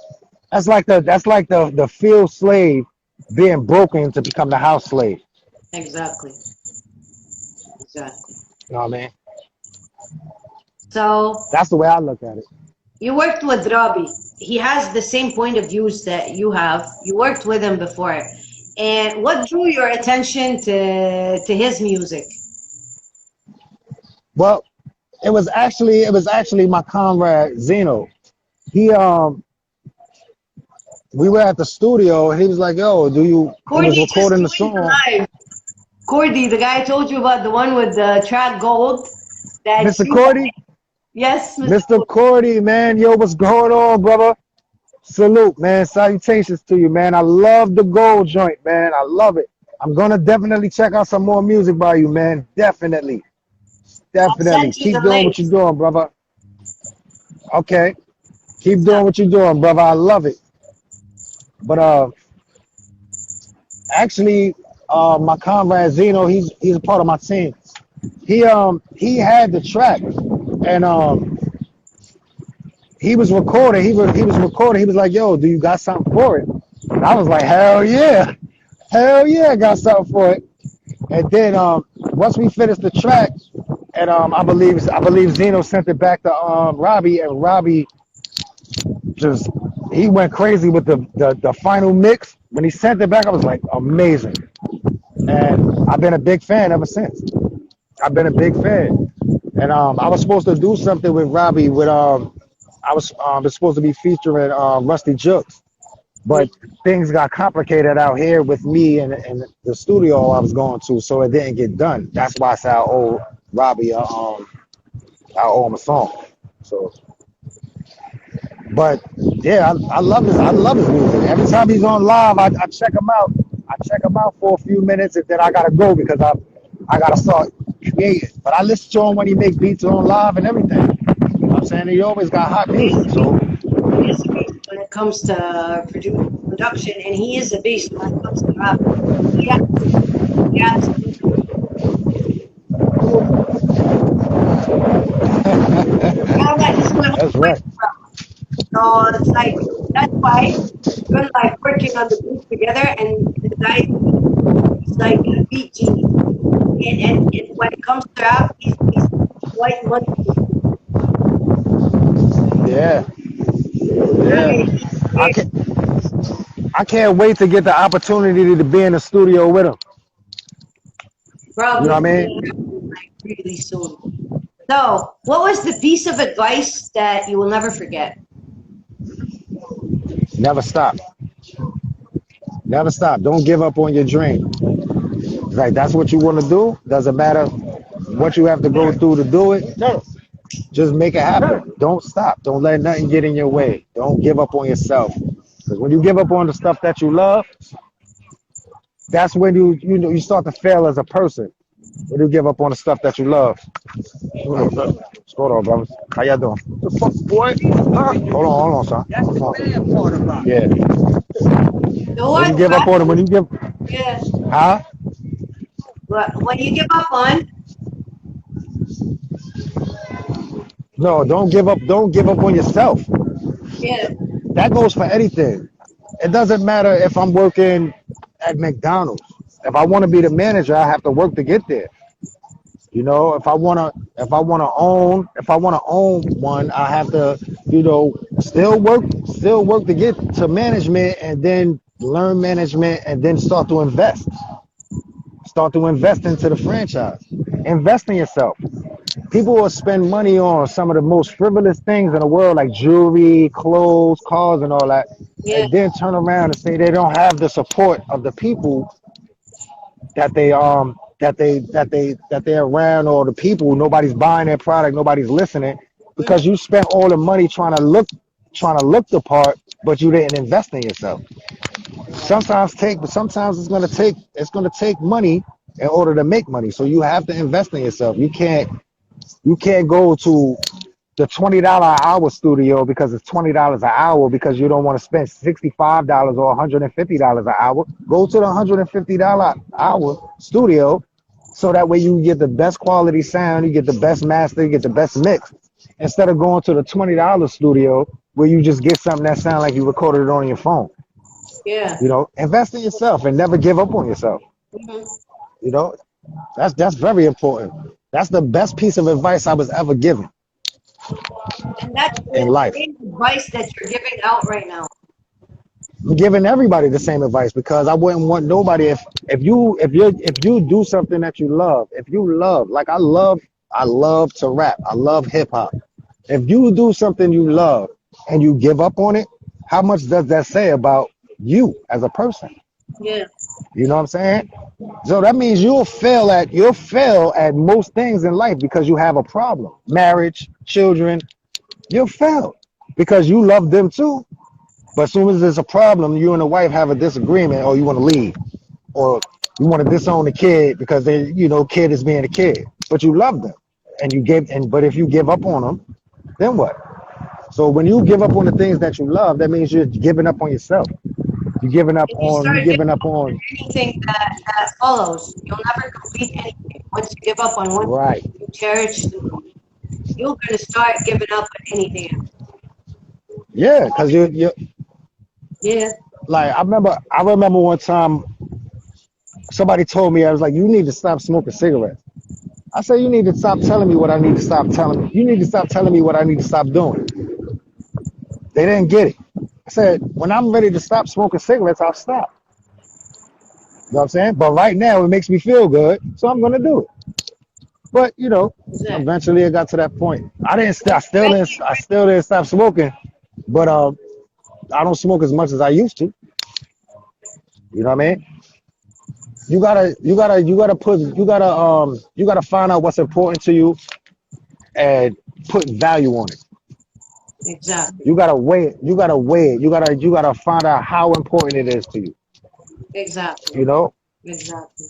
That's like the field slave being broken to become the house slave. Exactly. Exactly. You know what I mean? So That's the way I look at it. you worked with Robbie. He has the same point of views that you have. You worked with him before. And what drew your attention to his music? Well, it was actually my comrade Zeno. He we were at the studio and he was like, "Yo, he was Cordy just recording the joined the song. live. Cordy, the guy I told you about, the one with the track gold. That's Mr. you. Cordy, Yes, Mr. Mr. Cordy, man, yo, what's going on, brother? Salute, man. Salutations to you, man. I love the gold joint, man. I love it. I'm gonna definitely check out some more music by you, man. Definitely. I'll Definitely. send you the Keep doing what links. you're doing, brother. Okay. Keep So, doing what you're doing, brother. I love it. But actually, my comrade Zeno, he's a part of my team. He had the track and he was recording. He was recording. He was like, "Yo, do you got something for it?" And I was like, hell yeah, I got something for it." And then once we finished the track, and I believe Zeno sent it back to Robbie, and Robbie just he went crazy with the final mix. When he sent it back, I was like, amazing. And I've been a big fan ever since. I've been a big fan. And I was supposed to do something with Robbie with I was supposed to be featuring Rusty Jukes, but things got complicated out here with me and the studio I was going to, so it didn't get done. That's why I said I owe Robbie I owe him a song. So, but yeah, I love his music. Every time he's on live, I check him out. I check him out for a few minutes, and then I gotta go because I gotta start creating. But I listen to him when he makes beats on live and everything. You know what I'm saying? He always got hot he's music. a beast. So He's a beast when it comes to production, and he is a beast when it comes to rap. He absolutely now that he's my that's whole right. so it's like that's why we're like working on the beat together, and the guy he's like a beat genius. And when it comes to rap, he's quite much. Yeah, yeah. Very, I very can I can't wait to get the opportunity to be in the studio with him. You know probably what I mean? gonna happen like really soon. So, what was the piece of advice that you will never forget? Never stop. Never stop. Don't give up on your dream. Like that's what you want to do. Doesn't matter what you have to go through to do it, just make it happen. Don't stop. Don't let nothing get in your way. Don't give up on yourself. Because when you give up on the stuff that you love, that's when you start to fail as a person. When you give up on the stuff that you love. What's going on, brothers? How y'all doing? The fuck, boy? Huh? Hold on, son. That's Hold the on. bad part about it. Yeah. So When you what? give up on it, when you give, Yeah. huh? When you give up on, No, don't give up. Don't give up on yourself. yeah, That goes for anything. It doesn't matter if I'm working at McDonald's. If I want to be the manager, I have to work to get there. You know, if I wanna own one, I have to, still work to get to management and then learn management and then start to invest. Start to invest into the franchise. Invest in yourself. People will spend money on some of the most frivolous things in the world, like jewelry, clothes, cars, and all that, yeah, and then turn around and say they don't have the support of the people that they're around, or the people. Nobody's buying their product, nobody's listening, because you spent all the money trying to look the part, but you didn't invest in yourself. Sometimes it's gonna take money in order to make money. So you have to invest in yourself. You can't go to the $20 an hour studio because it's $20 an hour because you don't want to spend $65 or $150 an hour. Go to the $150 hour studio so that way you get the best quality sound, you get the best master, you get the best mix. Instead of going to the $20 studio where you just get something that sounds like you recorded it on your phone. yeah. Invest in yourself and never give up on yourself. Hmm. You know, that's very important. That's the best piece of advice I was ever given And that's in the life. same advice that you're giving out right now. I'm giving everybody the same advice because I wouldn't want nobody if you do something that you love, if you love, like I love to rap, I love hip hop. If you do something you love and you give up on it, how much does that say about you as a person? Yeah, You know what I'm saying? So that means you'll fail at most things in life because you have a problem. Marriage, children, you'll fail because you love them too. But as soon as there's a problem, you and the wife have a disagreement, or you want to leave, or you want to disown the kid because kid is being a kid, but you love them, but if you give up on them, then what? So when you give up on the things that you love, that means you're giving up on yourself. and you start You're giving giving up up on on, anything that follows. You'll never complete anything. Once you give up on one thing right? you cherish, you're gonna start giving up on anything else. Yeah, because you Yeah, like I remember one time somebody told me, I was like, you need to stop smoking cigarettes. I said, you need to stop telling me what I need to stop telling me. You need to stop telling me what I need to stop doing. They didn't get it. I said, when I'm ready to stop smoking cigarettes, I'll stop. You know what I'm saying? But right now, it makes me feel good, so I'm gonna do it. But exactly. eventually, it got to that point. I didn't. St- I Eventually, still didn't stop smoking, but I don't smoke as much as I used to. You know what I mean? You gotta find out what's important to you and put value on it. exactly, You gotta weigh it. You gotta weigh it. You gotta find out how important it is to you. exactly, You know. exactly.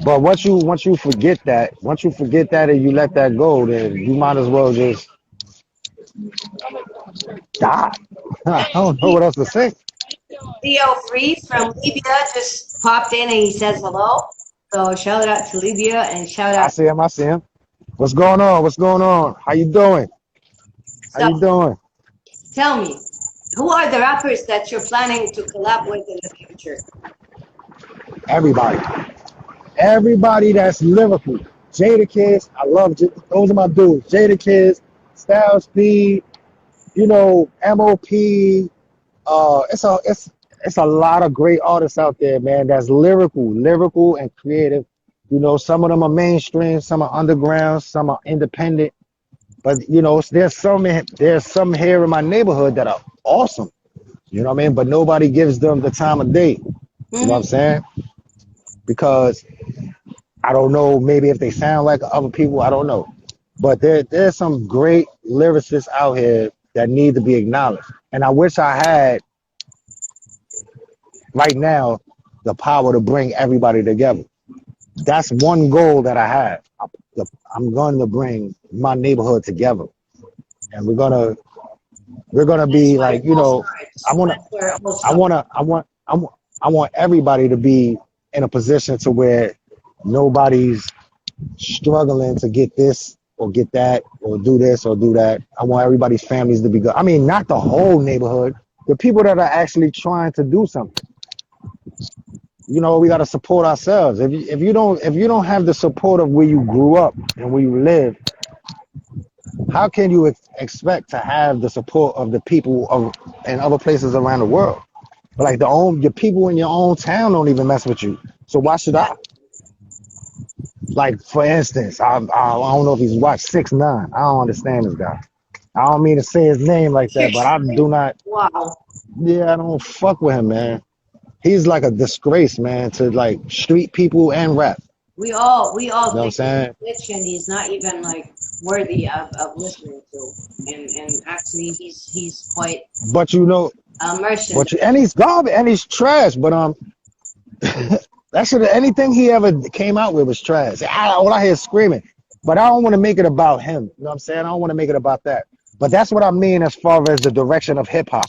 But once you forget that and you let that go, then you might as well just die. I don't know what else to say. Theo Freeze from Libya just popped in and he says hello. So shout out to Libya and shout I out. see him. I see him. What's going on? What's going on? How you doing? How So you doing? tell me, who are the rappers that you're planning to collab with in the future? Everybody. Everybody that's lyrical. Jada Kids, I love those are my dudes. Jada Kids, Styles P, MOP. It's a lot of great artists out there, man. That's lyrical and creative. Some of them are mainstream, some are underground, some are independent. But there's some here in my neighborhood that are awesome. You know what I mean? But nobody gives them the time of day. You know what I'm Hmm. saying? Because I don't know, maybe if they sound like other people, I don't know. But there's some great lyricists out here that need to be acknowledged. And I wish I had right now the power to bring everybody together. That's one goal that I have. I'm going to bring my neighborhood together, and we're gonna That's be where it like, all I starts. wanna, That's where it all I starts. wanna, I want, I want everybody to be in a position to where nobody's struggling to get this or get that or do this or do that. I want everybody's families to be good. I mean, not the whole neighborhood, the people that are actually trying to do something. We got to support ourselves. If you don't have the support of where you grew up and where you live, how can you expect to have the support of the people of in other places around the world? Like your people in your own town don't even mess with you. So why should I? Like for instance, I don't know if he's watched 6ix9ine. I don't understand this guy. I don't mean to say his name like that, but Six I do nine. not. Wow. Yeah, I don't fuck with him, man. He's like a disgrace, man, to like street people and rap. We all You know what I'm think he's saying? a bitch and he's not even like worthy of listening to. And actually he's quite But you know, mercenary. and he's garbage and he's trash. But that should have anything he ever came out with was trash. All I hear is screaming. But I don't want to make it about him. You know what I'm saying? I don't want to make it about that. But that's what I mean as far as the direction of hip hop.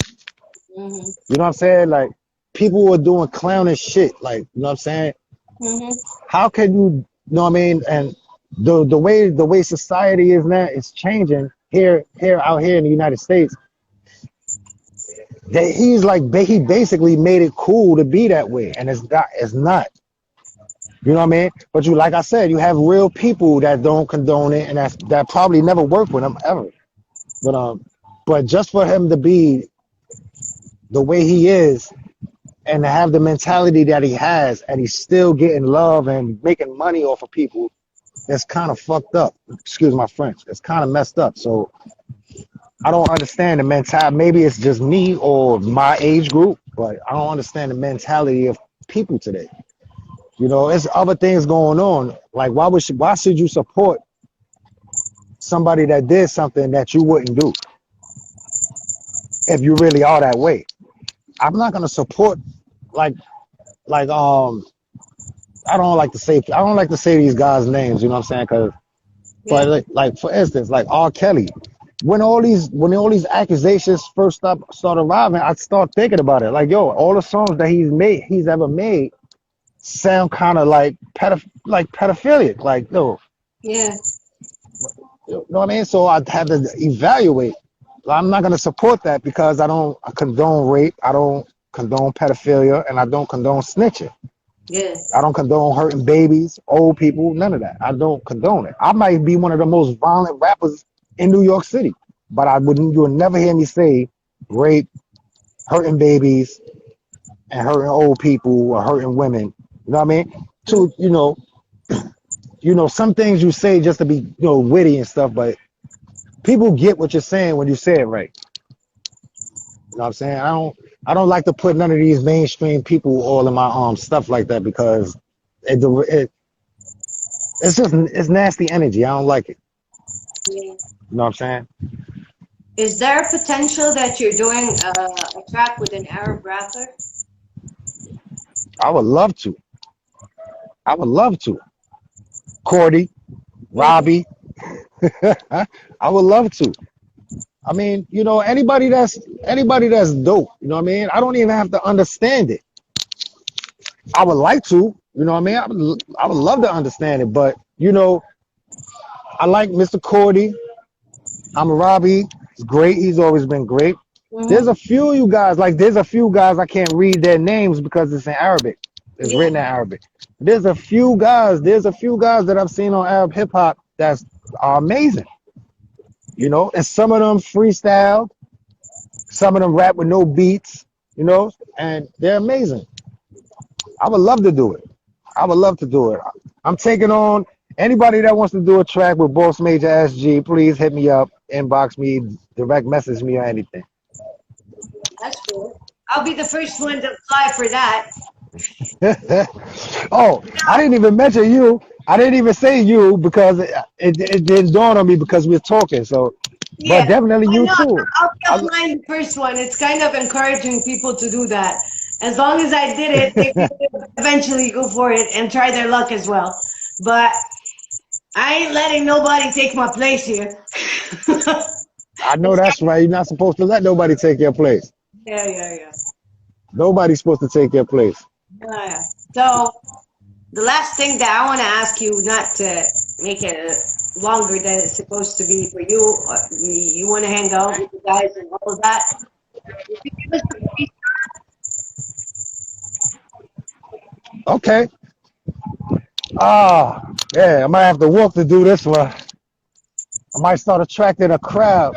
Mhm. You know what I'm saying? Like people were doing clownish shit. Like, you know what I'm saying? Mhm. How can you know what I mean? And the way society is now, it's changing out here in the United States. That he's like he basically made it cool to be that way, and it's not. You know what I mean? But like I said, you have real people that don't condone it, and that probably never worked with him ever. But just for him to be the way he is and to have the mentality that he has, and he's still getting love and making money off of people, that's kind of fucked up. Excuse my French. It's kind of messed up. So I don't understand the mentality. Maybe it's just me or my age group, but I don't understand the mentality of people today. It's other things going on. Like why should you support somebody that did something that you wouldn't do if you really are that way? I'm not gonna support like like I don't like to say these guys' names. You know what I'm saying? Cause Yeah. but like for instance, like R. Kelly, when all these accusations first start arriving, I start thinking about it. Like yo, all the songs that he's ever made sound kind of like pedophilic. Like no, Yeah. you know what I mean? So I had to evaluate. I'm not gonna support that because I condone rape, I don't condone pedophilia, and I don't condone snitching. Yeah. I don't condone hurting babies, old people, none of that. I don't condone it. I might be one of the most violent rappers in New York City, but you would never hear me say rape, hurting babies, and hurting old people or hurting women. You know what I mean? Mhm. So some things you say just to be witty and stuff, but people get what you're saying when you say it right. You know what I'm saying? I don't like to put none of these mainstream people all in my stuff like that because it it's nasty energy. I don't like it. Yeah. You know what I'm saying? Is there potential that you're doing a track with an Arab rapper? I would love to. I would love to. Cordy, Mhm. Robbie. I would love to. I mean, anybody that's dope. You know what I mean? I don't even have to understand it. I would like to. You know what I mean? I would love to understand it, but I like Mr. Cordy. I'm Robbie. He's great. He's always been great. There's Mhm. a few of you guys, like there's a few guys I can't read their names because it's in Arabic. It's Yeah. written in Arabic. There's a few guys that I've seen on Arab hip hop that's are amazing. And some of them freestyle, some of them rap with no beats, and they're amazing. I would love to do it. I would love to do it. I'm taking on anybody that wants to do a track with Boss Major SG. Please hit me up, inbox me, direct message me or anything. That's cool. I'll be the first one to apply for that. Oh, I didn't even mention you. I didn't even say you because it didn't dawn on me because we're talking. So, but Yeah, definitely I you know. too. I'll be I, applying the first one. It's kind of encouraging people to do that. As long as I did it, they will eventually go for it and try their luck as well. But I ain't letting nobody take my place here. I know that's right. You're not supposed to let nobody take your place. Yeah, yeah, yeah. Nobody's supposed to take your place. Yeah. So the last thing that I want to ask you, not to make it longer than it's supposed to be for you, you want to hang out with the guys and all of that. If you give us a brief. Okay. Ah, yeah. I might have to walk to do this one. I might start attracting a crowd.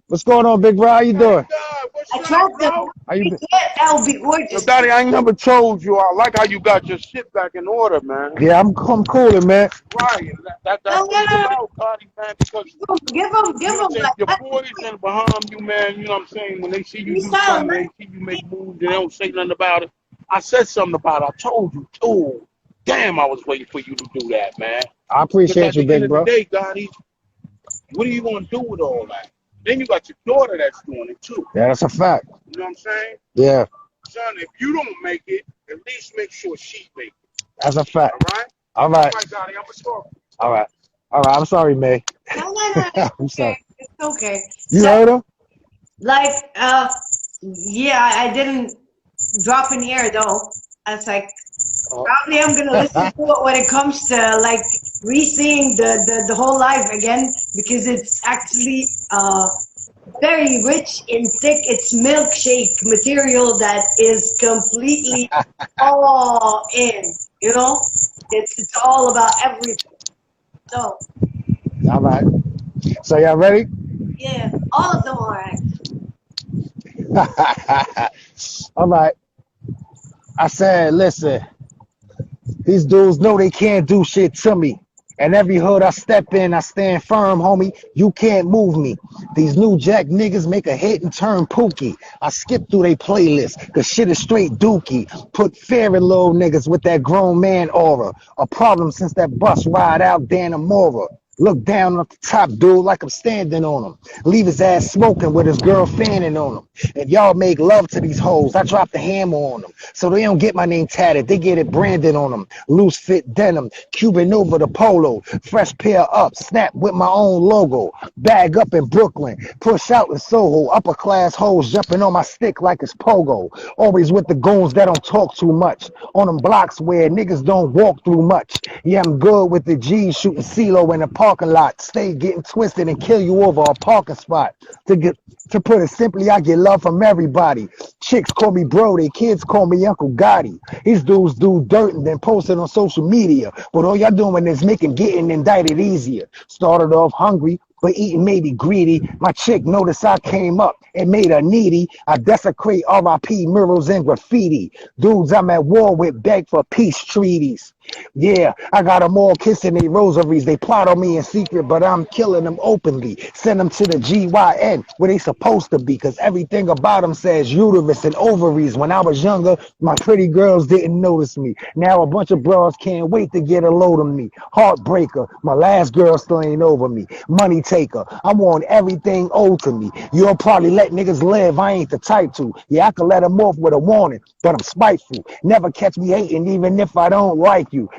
What's going on, Big Bro? How you doing? What's up, Attract them. bro? How you If been? you get, that would be Yo, gorgeous. Daddy, I ain't never told you. I like how you got your shit back in order, man. Yeah, I'm cooling, man. Right. No, That's what no, it's no, about, Cardi, man. Because no. Give you know what them, I'm saying? like, Your let boys and behind you, man, you know what I'm saying? When they see you do freestyle, something, let they see you make moves, they don't say nothing about it. I said something about it. I told you, too. Damn, I was waiting for you to do that, man. I Because appreciate at you, the end Big of the Bro. day, Gotti, what are you going to do with all that? Then you got your daughter that's doing it, too. Yeah, that's a fact. You know what I'm saying? Yeah, Son, if you don't make it, at least make sure she makes it. that's a fact. All right? All All right, right, Gotti, I'm sorry. all right, all right. I'm sorry, May. no, no, no. It's I'm okay. sorry. It's okay. You So, heard him? like, yeah, I didn't drop in here though. I was like, probably I'm gonna listen to it when it comes to like re-seeing the whole live again because it's actually very rich in thick. It's milkshake material that is completely all in. You know, it's all about everything. So All right. So y'all ready? yeah, all of them are actually. All right. I said, listen, these dudes know they can't do shit to me. And every hood I step in, I stand firm, homie. You can't move me. These new jack niggas make a hit and turn pookie. I skip through they playlist, cause shit is straight dookie. Put fear in little niggas with that grown man aura. A problem since that bus ride out Dannemora. Look down at the top, dude, like I'm standing on him. Leave his ass smoking with his girl fanning on him. If y'all make love to these hoes, I drop the hammer on them. So they don't get my name tatted, they get it branded on them. Loose fit denim, Cuban over the polo. Fresh pair up, snap with my own logo. Bag up in Brooklyn, push out in Soho. Upper class hoes jumping on my stick like it's pogo. Always with the goons that don't talk too much. On them blocks where niggas don't walk through much. Yeah, I'm good with the G's shooting CeeLo in the parking lot. Stay getting twisted and kill you over a parking spot. To put it simply, I get love from everybody. Chicks call me bro, they kids call me Uncle Gotti. These dudes do dirt and then post it on social media. But all y'all doing is making getting indicted easier. Started off hungry, but eating maybe greedy. My chick noticed I came up and made her needy. I desecrate RIP murals and graffiti. Dudes I'm at war with beg for peace treaties. Yeah, I got them all kissing their rosaries. They plot on me in secret, but I'm killing them openly. Send them to the GYN where they supposed to be, because everything about them says uterus and ovaries. When I was younger, my pretty girls didn't notice me. Now a bunch of bras can't wait to get a load of me. Heartbreaker, my last girl still ain't over me. Money taker, I want everything owed to me. You'll probably let niggas live, I ain't the type to. Yeah, I can let them off with a warning, but I'm spiteful. Never catch me hating even if I don't like you.